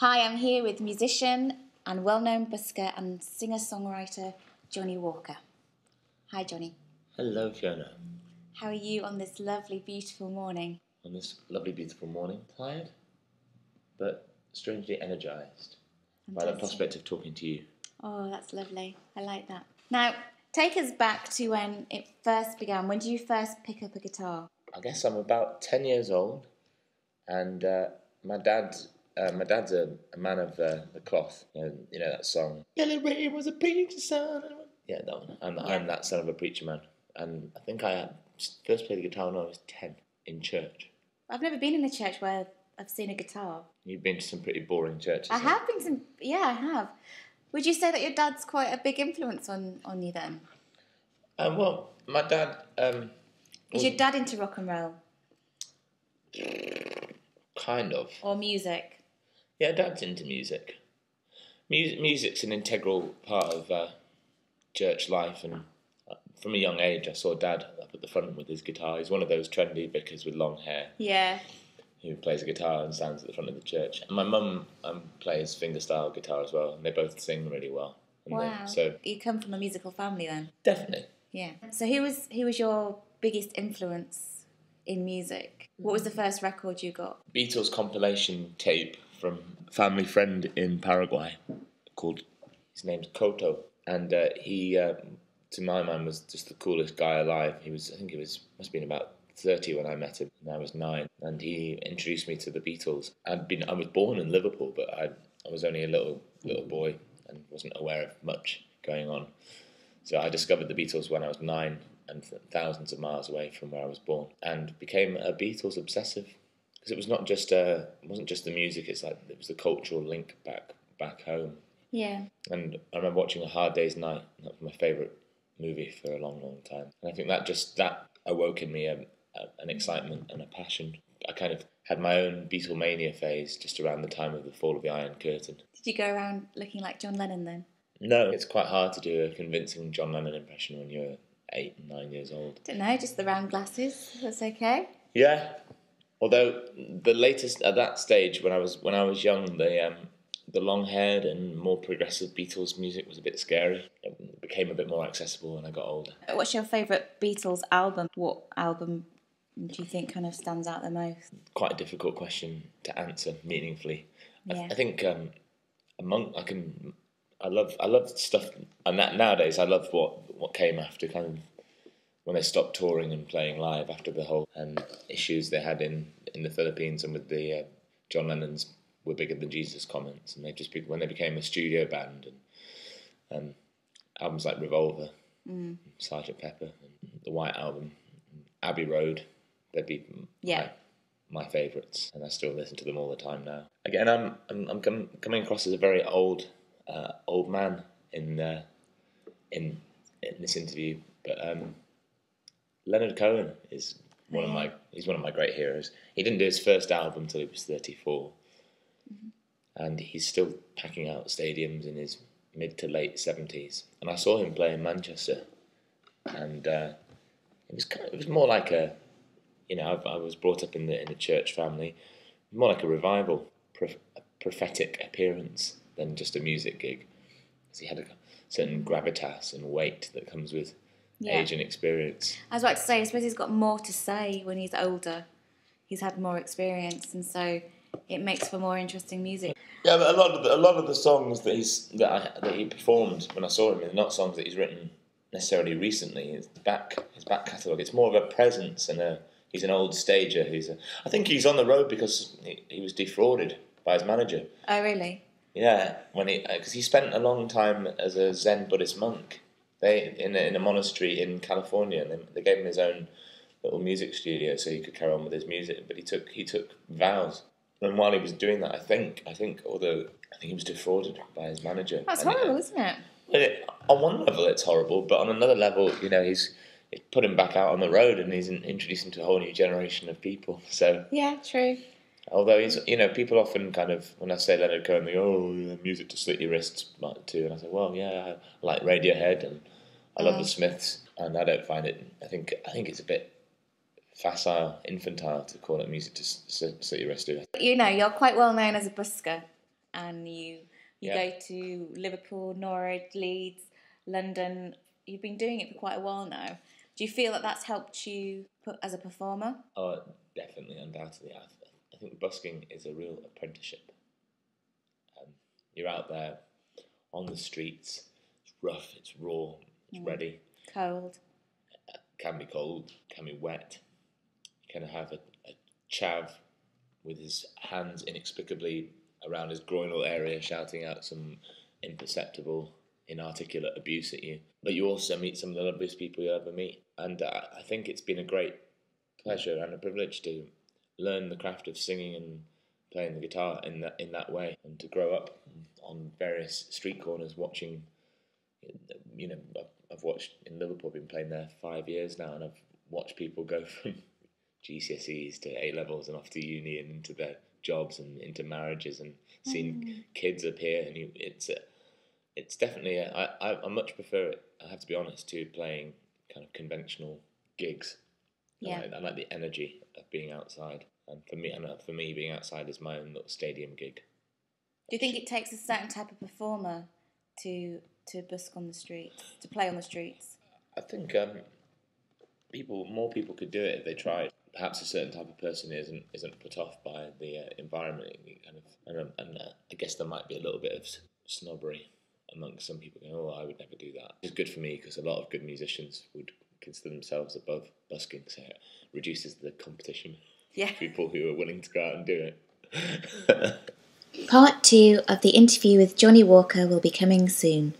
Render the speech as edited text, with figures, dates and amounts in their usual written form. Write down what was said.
Hi, I'm here with musician and well-known busker and singer-songwriter Jonny Walker. Hi, Jonny. Hello, Fiona. How are you on this lovely, beautiful morning? On this lovely, beautiful morning, tired, but strangely energised by the prospect of talking to you. Oh, that's lovely. I like that. Now, take us back to when it first began. When did you first pick up a guitar? I guess I'm about 10 years old, and my dad's a man of the cloth. You know that song. Billy Ray was a preacher's son. Yeah, that one. I'm that son of a preacher man. And I think I first played the guitar when I was 10 in church. I've never been in a church where I've seen a guitar. You've been to some pretty boring churches. I have been to, yeah, I have. Would you say that your dad's quite a big influence on you then? Well, my dad... Is your dad into rock and roll? Kind of. Or music? Yeah, Dad's into music. Music's an integral part of church life, and from a young age I saw Dad up at the front with his guitar. He's one of those trendy vicars with long hair. Yeah. Who plays a guitar and stands at the front of the church. And my mum plays fingerstyle guitar as well, and they both sing really well. Wow. So you come from a musical family then? Definitely. Yeah. So who was your biggest influence in music? What was the first record you got? Beatles compilation tape from a family friend in Paraguay his name's Koto, and he, to my mind, was just the coolest guy alive. Must have been about 30 when I met him, and I was 9, and he introduced me to the Beatles. I was born in Liverpool, but I was only a little boy and wasn't aware of much going on. So I discovered the Beatles when I was 9 and thousands of miles away from where I was born, and became a Beatles obsessive, because it wasn't just the music. It was the cultural link back home. Yeah. And I remember watching A Hard Day's Night. That was my favourite movie for a long, long time, and I think that awoke in me an excitement and a passion. I kind of had my own Beatlemania phase just around the time of the fall of the Iron Curtain. Did you go around looking like John Lennon then? No, it's quite hard to do a convincing John Lennon impression when you're 8 and 9 years old. Don't know, just the round glasses. That's okay. Yeah, although the latest at that stage when I was young, the long-haired and more progressive Beatles music was a bit scary. It became a bit more accessible when I got older. What's your favourite Beatles album? What album do you think kind of stands out the most? Quite a difficult question to answer meaningfully. Yeah. I think I love stuff, and that nowadays I love what came after, kind of when they stopped touring and playing live after the whole issues they had in the Philippines, and with the John Lennon's "We're Bigger Than Jesus" comments, and when they became a studio band, and albums like Revolver, Sgt. Pepper, and the White Album, Abbey Road, they'd be my favourites, and I still listen to them all the time now. Again, I'm coming across as a very old man in this interview, but Leonard Cohen is one of my great heroes. He didn't do his first album till he was 34, and he's still packing out stadiums in his mid to late 70s. And I saw him play in Manchester, and it was more like I was brought up in the church family, more like a revival, a prophetic appearance than just a music gig, because he had a certain gravitas and weight that comes with age and experience. I was about to say, I suppose he's got more to say when he's older. He's had more experience, and so it makes for more interesting music. Yeah, but a lot of the songs that he performed when I saw him are not songs that he's written necessarily recently. His back catalogue, it's more of a presence, and he's an old stager. I think he's on the road because he was defrauded by his manager. Oh, really? Yeah, because he spent a long time as a Zen Buddhist monk. In a monastery in California, and they gave him his own little music studio so he could carry on with his music. But he took vows, and while he was doing that, I think he was defrauded by his manager. That's horrible, isn't it? On one level, it's horrible, but on another level, he's put him back out on the road, and he's introduced him to a whole new generation of people. So yeah, true. Although people often kind of, when I say Leonard Cohen, they go, "Oh, music to slit your wrists," too, and I say, well, yeah, I like Radiohead, and I love the Smiths, and I don't find it. I think it's a bit facile, infantile to call it music to slit your wrist to. You're quite well known as a busker. and you Yeah. go to Liverpool, Norwich, Leeds, London. You've been doing it for quite a while now. Do you feel that that's helped you as a performer? Oh, definitely, undoubtedly. I think busking is a real apprenticeship. You're out there on the streets. It's rough, it's raw, it's ready. Cold. Can be cold, can be wet. You kind of have a chav with his hands inexplicably around his groinal area, shouting out some imperceptible, inarticulate abuse at you. But you also meet some of the loveliest people you'll ever meet. And I think it's been a great pleasure and a privilege to learn the craft of singing and playing the guitar in that way, and to grow up on various street corners watching. You know, I've watched in Liverpool. I've been playing there 5 years now, and I've watched people go from GCSEs to A levels and off to uni and into their jobs and into marriages, and seeing kids appear. And it's definitely I much prefer it. I have to be honest, to playing kind of conventional gigs. Yeah. I like the energy of being outside, and for me, being outside is my own little stadium gig. Do you think it takes a certain type of performer to busk on the streets, to play on the streets? I think more people could do it if they tried. Perhaps a certain type of person isn't put off by the environment, and I guess there might be a little bit of snobbery amongst some people going, "Oh, I would never do that." It's good for me because a lot of good musicians would consider themselves above busking, so it reduces the competition. Yeah. People who are willing to go out and do it. Part 2 of the interview with Jonny Walker will be coming soon.